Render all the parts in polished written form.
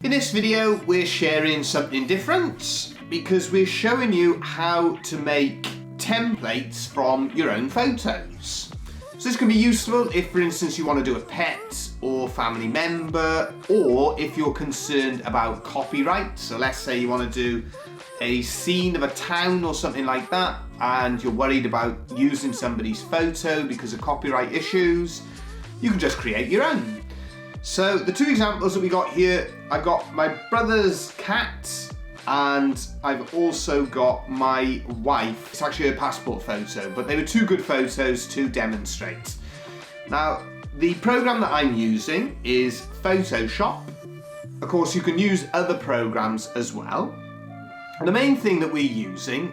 In this video, we're sharing something different because we're showing you how to make templates from your own photos. So this can be useful if, for instance, you want to do a pet or family member, or if you're concerned about copyright. So let's say you want to do a scene of a town or something like that, and you're worried about using somebody's photo because of copyright issues. You can just create your own. So the two examples that we got here, I've got my brother's cat and I've also got my wife. It's actually a passport photo, but they were two good photos to demonstrate. Now, the program that I'm using is Photoshop. Of course, you can use other programs as well. And the main thing that we're using,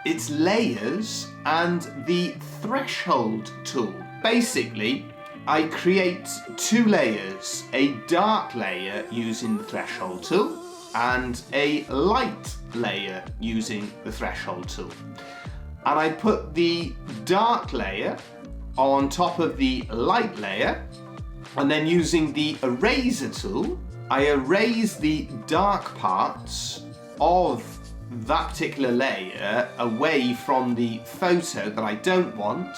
it's layers and the threshold tool. Basically, I create two layers, a dark layer using the threshold tool and a light layer using the threshold tool. And I put the dark layer on top of the light layer, and then using the eraser tool, I erase the dark parts of that particular layer away from the photo that I don't want,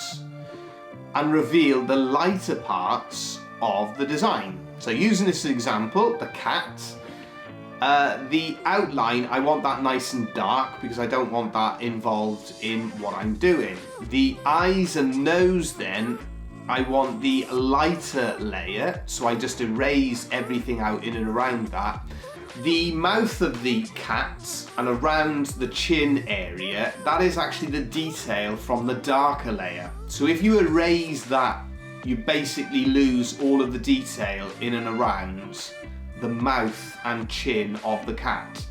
and reveal the lighter parts of the design. So using this example, the cat, the outline, I want that nice and dark because I don't want that involved in what I'm doing. The eyes and nose then, I want the lighter layer, so I just erase everything out in and around that. The mouth of the cat and around the chin area, that is actually the detail from the darker layer. So if you erase that, you basically lose all of the detail in and around the mouth and chin of the cat.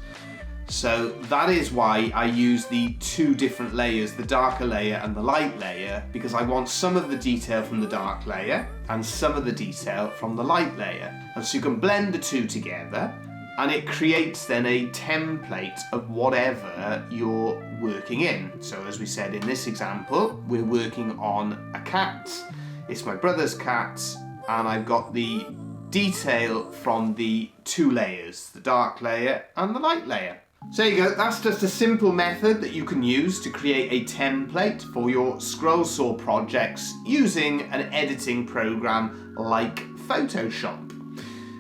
So that is why I use the two different layers, the darker layer and the light layer, because I want some of the detail from the dark layer and some of the detail from the light layer. And so you can blend the two together, and it creates then a template of whatever you're working in. So as we said in this example, we're working on a cat. It's my brother's cat, and I've got the detail from the two layers, the dark layer and the light layer. So there you go, that's just a simple method that you can use to create a template for your scroll saw projects using an editing program like Photoshop.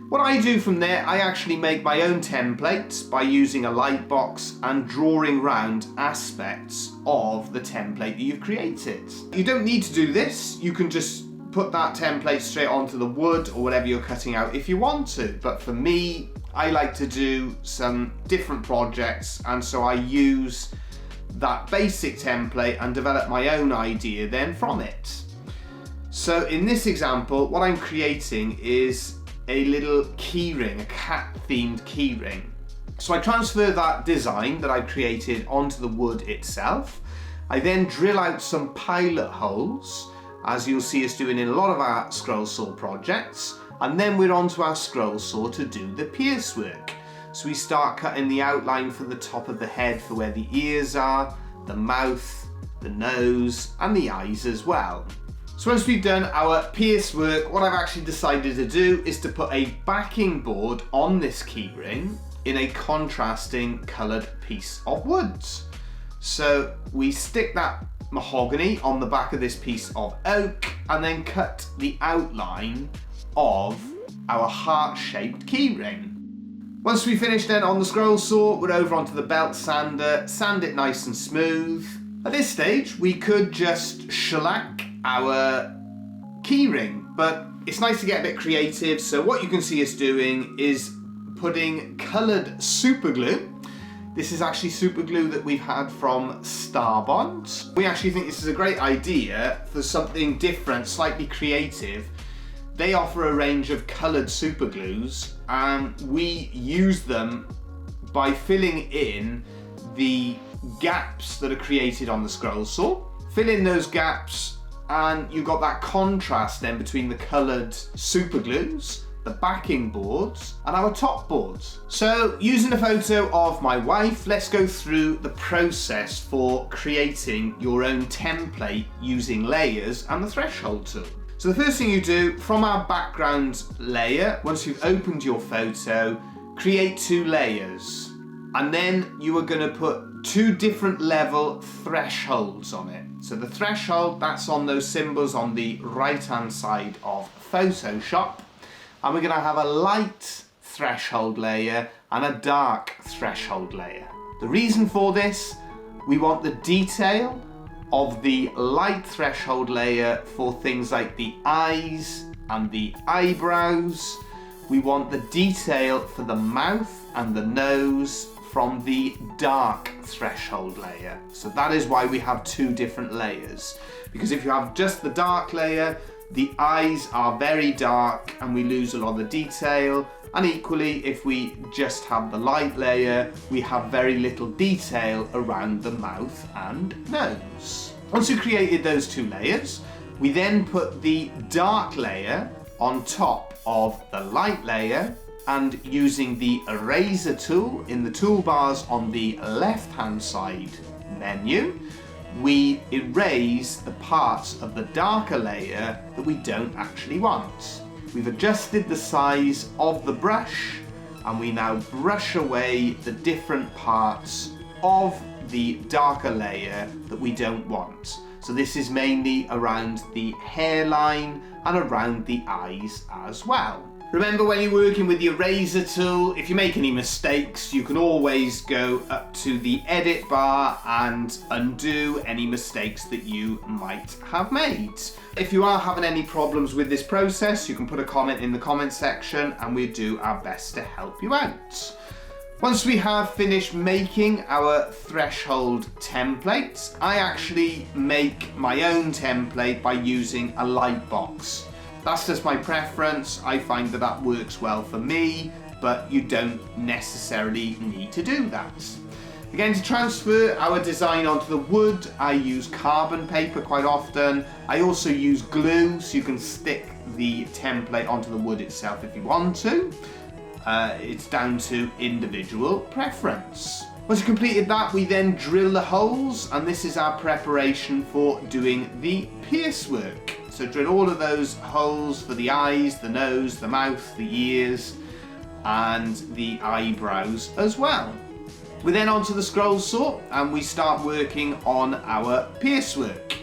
What I do from there, I actually make my own templates by using a light box and drawing around aspects of the template that you've created. You don't need to do this. You can just put that template straight onto the wood or whatever you're cutting out if you want to. But for me, I like to do some different projects, and so I use that basic template and develop my own idea then from it. So in this example, what I'm creating is a little keyring, a cat-themed keyring. So I transfer that design that I created onto the wood itself. I then drill out some pilot holes, as you'll see us doing in a lot of our scroll saw projects, and then we're onto our scroll saw to do the pierce work. So we start cutting the outline for the top of the head for where the ears are, the mouth, the nose, and the eyes as well. So once we've done our pierce work, what I've actually decided to do is to put a backing board on this keyring in a contrasting coloured piece of wood. So we stick that mahogany on the back of this piece of oak and then cut the outline of our heart-shaped keyring. Once we finish then on the scroll saw, we're over onto the belt sander, sand it nice and smooth. At this stage, we could just shellac our keyring, but it's nice to get a bit creative. So what you can see us doing is putting coloured super glue. This is actually super glue that we've had from Starbond. We actually think this is a great idea for something different, slightly creative. They offer a range of coloured super glues, and we use them by filling in the gaps that are created on the scroll saw. Fill in those gaps, and you've got that contrast then between the coloured super glues, the backing boards, and our top boards. So using a photo of my wife, let's go through the process for creating your own template using layers and the threshold tool. So the first thing you do, from our background layer, once you've opened your photo, create 2 layers. And then you are going to put 2 different level thresholds on it. So the threshold, that's on those symbols on the right hand side of Photoshop. And we're going to have a light threshold layer and a dark threshold layer. The reason for this, we want the detail of the light threshold layer for things like the eyes and the eyebrows. We want the detail for the mouth and the nose from the dark threshold layer. So that is why we have 2 different layers. Because if you have just the dark layer, the eyes are very dark and we lose a lot of the detail. And equally, if we just have the light layer, we have very little detail around the mouth and nose. Once we've created those 2 layers, we then put the dark layer on top of the light layer, and using the eraser tool in the toolbars on the left hand side menu, we erase the parts of the darker layer that we don't actually want. We've adjusted the size of the brush and we now brush away the different parts of the darker layer that we don't want. So this is mainly around the hairline and around the eyes as well. Remember, when you're working with the eraser tool, if you make any mistakes, you can always go up to the edit bar and undo any mistakes that you might have made. If you are having any problems with this process, you can put a comment in the comment section and we'll do our best to help you out. Once we have finished making our threshold templates, I actually make my own template by using a light box. That's just my preference. I find that works well for me, but you don't necessarily need to do that. Again, to transfer our design onto the wood, I use carbon paper quite often. I also use glue, so you can stick the template onto the wood itself if you want to. It's down to individual preference. Once you've completed that, we then drill the holes, and this is our preparation for doing the pierce work. So drill all of those holes for the eyes, the nose, the mouth, the ears, and the eyebrows as well. We're then onto the scroll saw and we start working on our pierce work.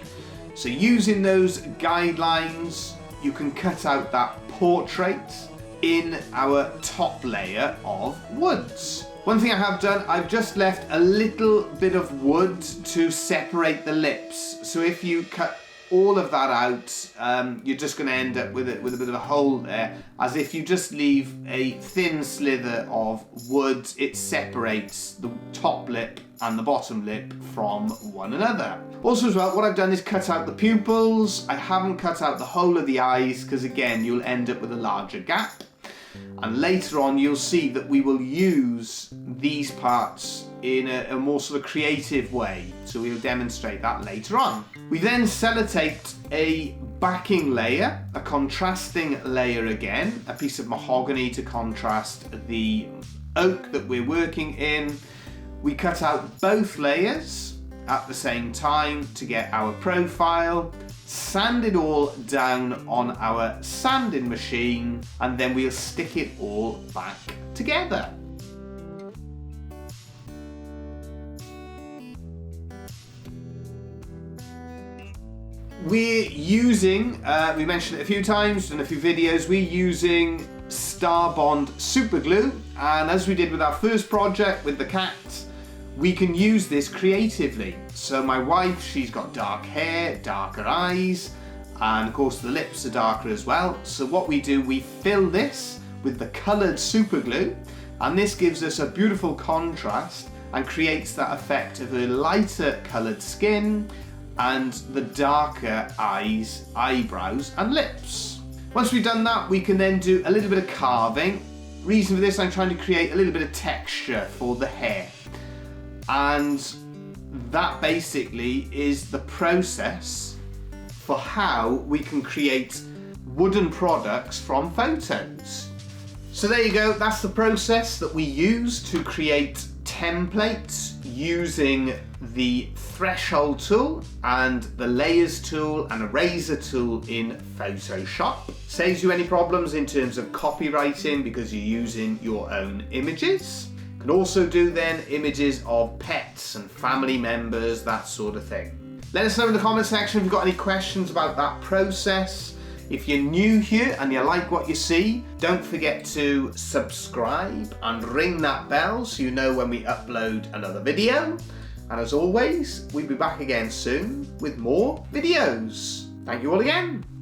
So using those guidelines, you can cut out that portrait in our top layer of woods. One thing I have done, I've just left a little bit of wood to separate the lips. So if you cut all of that out, you're just going to end up with a bit of a hole there. As if you just leave a thin slither of wood, it separates the top lip and the bottom lip from one another. Also as well, what I've done is cut out the pupils. I haven't cut out the whole of the eyes because again, you'll end up with a larger gap. And later on, you'll see that we will use these parts in a more sort of creative way. So we'll demonstrate that later on. We then sellotaped a backing layer, a contrasting layer again, a piece of mahogany to contrast the oak that we're working in. We cut out both layers at the same time to get our profile, sand it all down on our sanding machine, and then we'll stick it all back together. We're using, we mentioned it a few times in a few videos, we're using Star Bond super glue, and as we did with our first project with the cat, we can use this creatively. So my wife, she's got dark hair, darker eyes, and of course the lips are darker as well. So what we do, we fill this with the coloured super glue, and this gives us a beautiful contrast and creates that effect of a lighter coloured skin and the darker eyes, eyebrows and lips. Once we've done that, we can then do a little bit of carving. Reason for this, I'm trying to create a little bit of texture for the hair. And that basically is the process for how we can create wooden products from photos. So there you go, that's the process that we use to create templates using the threshold tool and the layers tool and eraser tool in Photoshop. Saves you any problems in terms of copywriting because you're using your own images. You can also do then images of pets and family members, that sort of thing. Let us know in the comment section if you've got any questions about that process. If you're new here and you like what you see, don't forget to subscribe and ring that bell so you know when we upload another video. And as always, we'll be back again soon with more videos. Thank you all again.